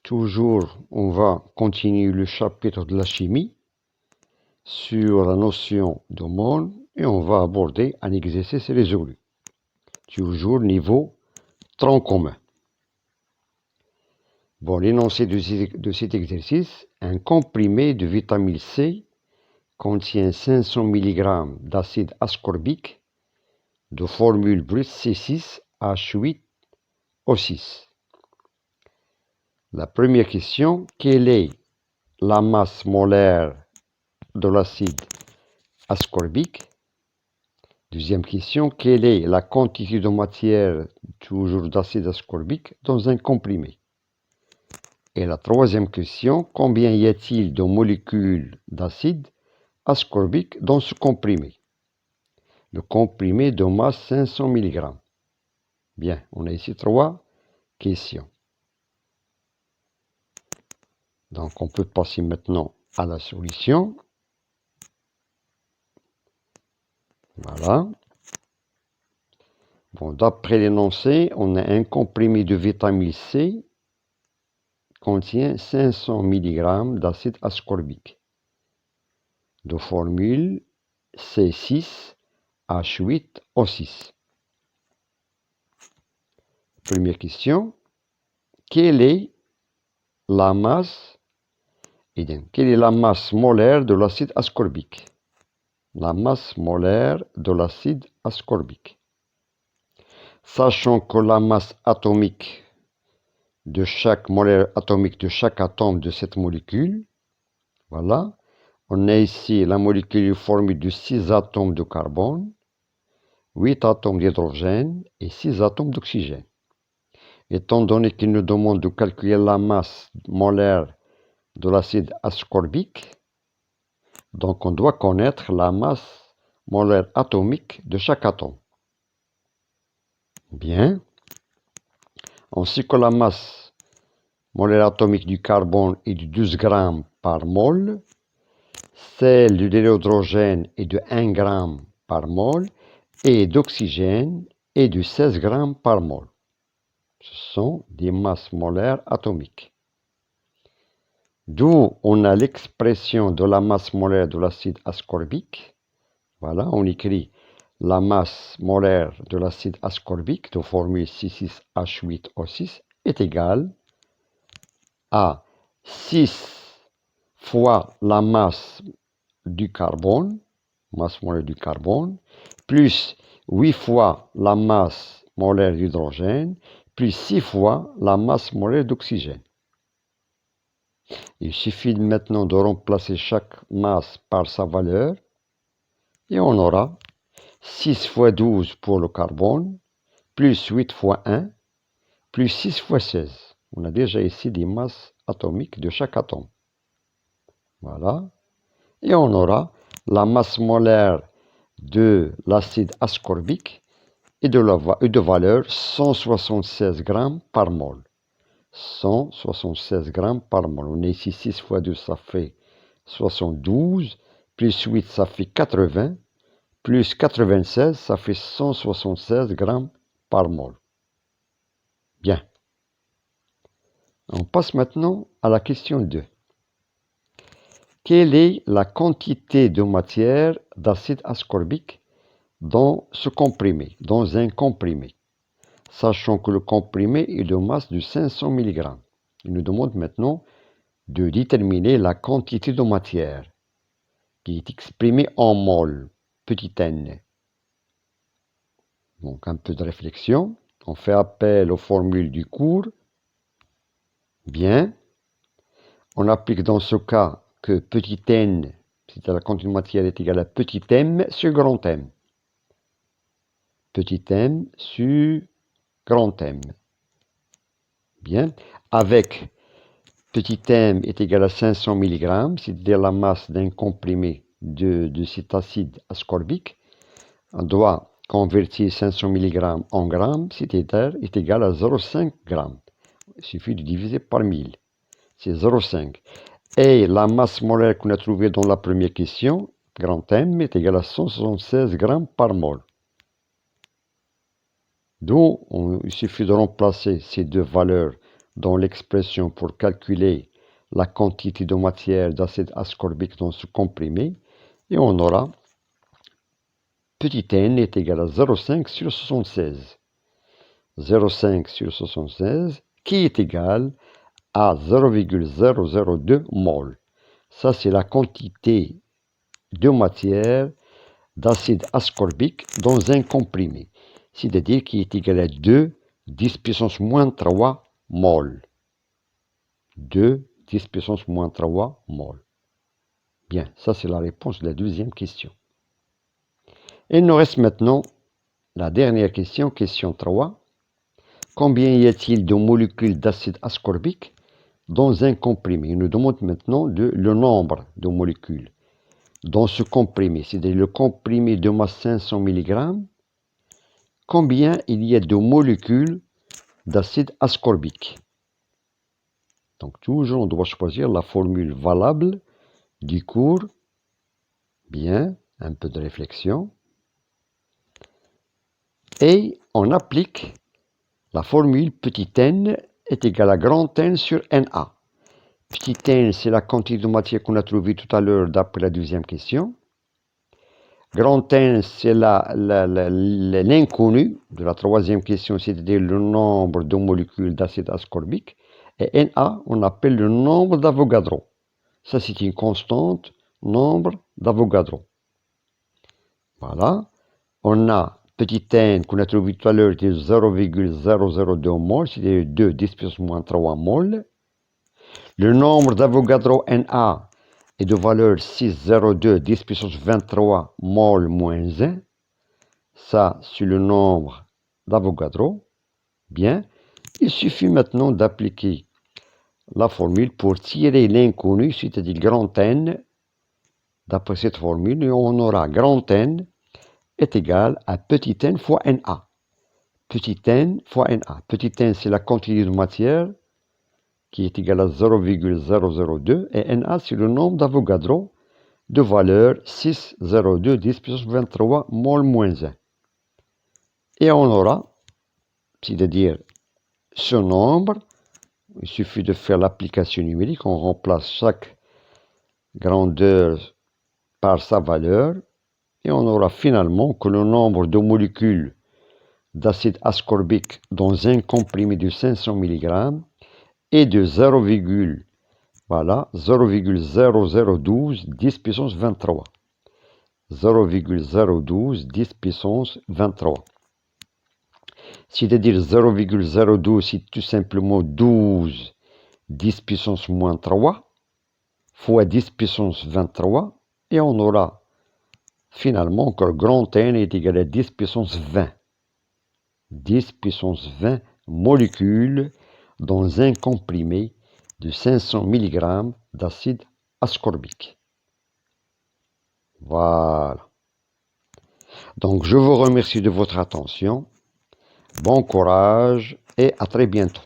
Toujours, on va continuer le chapitre de la chimie sur la notion de mol et on va aborder un exercice résolu. Toujours niveau tronc commun. Bon, l'énoncé de cet exercice, un comprimé de vitamine C contient 500 mg d'acide ascorbique de formule brute C6H8O6. La première question, quelle est la masse molaire de l'acide ascorbique? Deuxième question, quelle est la quantité de matière, toujours d'acide ascorbique, dans un comprimé? Et la troisième question, combien y a-t-il de molécules d'acide ascorbique dans ce comprimé? Le comprimé de masse 500 mg. Bien, on a ici trois questions. Donc on peut passer maintenant à la solution. Voilà. Bon, d'après l'énoncé, on a un comprimé de vitamine C contient 500 mg d'acide ascorbique de formule C6H8O6. Première question, quelle est la masse molaire de l'acide ascorbique? La masse molaire de l'acide ascorbique. Sachant que la masse atomique de chaque molaire atomique de chaque atome de cette molécule, voilà, on a ici la molécule formée de 6 atomes de carbone, 8 atomes d'hydrogène et 6 atomes d'oxygène. Étant donné qu'il nous demande de calculer la masse molaire de l'acide ascorbique, donc on doit connaître la masse molaire atomique de chaque atome. Bien. On sait que la masse molaire atomique du carbone est de 12 grammes par mol, celle de l'hydrogène est de 1 gramme par mol et d'oxygène est de 16 grammes par mol. Ce sont des masses molaires atomiques. D'où on a l'expression de la masse molaire de l'acide ascorbique. Voilà, on écrit la masse molaire de l'acide ascorbique de formule C6H8O6 est égale à 6 fois la masse du carbone, masse molaire du carbone, plus 8 fois la masse molaire d'hydrogène, plus 6 fois la masse molaire d'oxygène. Il suffit maintenant de remplacer chaque masse par sa valeur et on aura 6 fois 12 pour le carbone, plus 8 fois 1, plus 6 fois 16. On a déjà ici des masses atomiques de chaque atome. Voilà. Et on aura la masse molaire de l'acide ascorbique et de valeur 176 grammes par mol. 176 grammes par mol. On a ici 6 fois 2, ça fait 72, plus 8, ça fait 80, plus 96, ça fait 176 grammes par mol. Bien. On passe maintenant à la question 2. Quelle est la quantité de matière d'acide ascorbique dans ce comprimé, dans un comprimé, sachant que le comprimé est de masse de 500 mg. Il nous demande maintenant de déterminer la quantité de matière qui est exprimée en mol, petit n. Donc un peu de réflexion. On fait appel aux formules du cours. Bien. On applique dans ce cas que petit n, c'est-à-dire la quantité de matière est égale à petit m sur grand M. Petit m sur grand M. Bien. Avec petit m est égal à 500 mg, c'est-à-dire la masse d'un comprimé de cet acide ascorbique. On doit convertir 500 mg en grammes, c'est-à-dire est égal à 0,5 g. Il suffit de diviser par 1000. C'est 0,5. Et la masse molaire qu'on a trouvée dans la première question, grand M, est égale à 176 grammes par mol. Donc, il suffit de remplacer ces deux valeurs dans l'expression pour calculer la quantité de matière d'acide ascorbique dans ce comprimé. Et on aura petit n est égal à 0,5 sur 76. 0,5 sur 76 qui est égal à 0,002 mol. Ça, c'est la quantité de matière d'acide ascorbique dans un comprimé. C'est-à-dire qui est égal à 2 10 puissance moins 3 mol. 2 10 puissance moins 3 mol. Bien, ça c'est la réponse de la deuxième question. Il nous reste maintenant la dernière question, question 3. Combien y a-t-il de molécules d'acide ascorbique dans un comprimé? Il nous demande maintenant le nombre de molécules dans ce comprimé, c'est-à-dire le comprimé de masse 500 mg. Combien il y a de molécules d'acide ascorbique? Donc toujours, on doit choisir la formule valable du cours. Bien, un peu de réflexion. Et on applique la formule petit n est égal à grand N sur Na. Petit n, c'est la quantité de matière qu'on a trouvée tout à l'heure d'après la deuxième question. Grand N, c'est l'inconnu de la troisième question, c'est-à-dire le nombre de molécules d'acide ascorbique. Et Na, on appelle le nombre d'Avogadro. Ça, c'est une constante, nombre d'Avogadro. Voilà. On a petit n qu'on a trouvé tout à l'heure de 0,002 mol, c'est-à-dire 2 10 puissance moins 3 mol. Le nombre d'Avogadro Na est de valeur 6,02 10 puissance 23 mol moins 1. Ça, c'est le nombre d'Avogadro. Bien. Il suffit maintenant d'appliquer la formule pour tirer l'inconnu, c'est-à-dire grand N. D'après cette formule, on aura grand N est égal à petit n fois Na. Petit n fois Na. Petit n, c'est la quantité de matière qui est égale à 0,002 et Na, c'est le nombre d'Avogadro de valeur 6,02 10 puissance 23 mol moins 1. Et on aura, c'est-à-dire ce nombre, il suffit de faire l'application numérique, on remplace chaque grandeur par sa valeur, et on aura finalement que le nombre de molécules d'acide ascorbique dans un comprimé de 500 mg est de 0,0012 10 puissance 23. 0,012 10 puissance 23. C'est-à-dire 0,012, c'est tout simplement 12 10 puissance moins 3 fois 10 puissance 23. Et on aura finalement que grand N est égal à 10 puissance 20. 10 puissance 20 molécules dans un comprimé de 500 mg d'acide ascorbique. Voilà. Donc je vous remercie de votre attention. Bon courage et à très bientôt.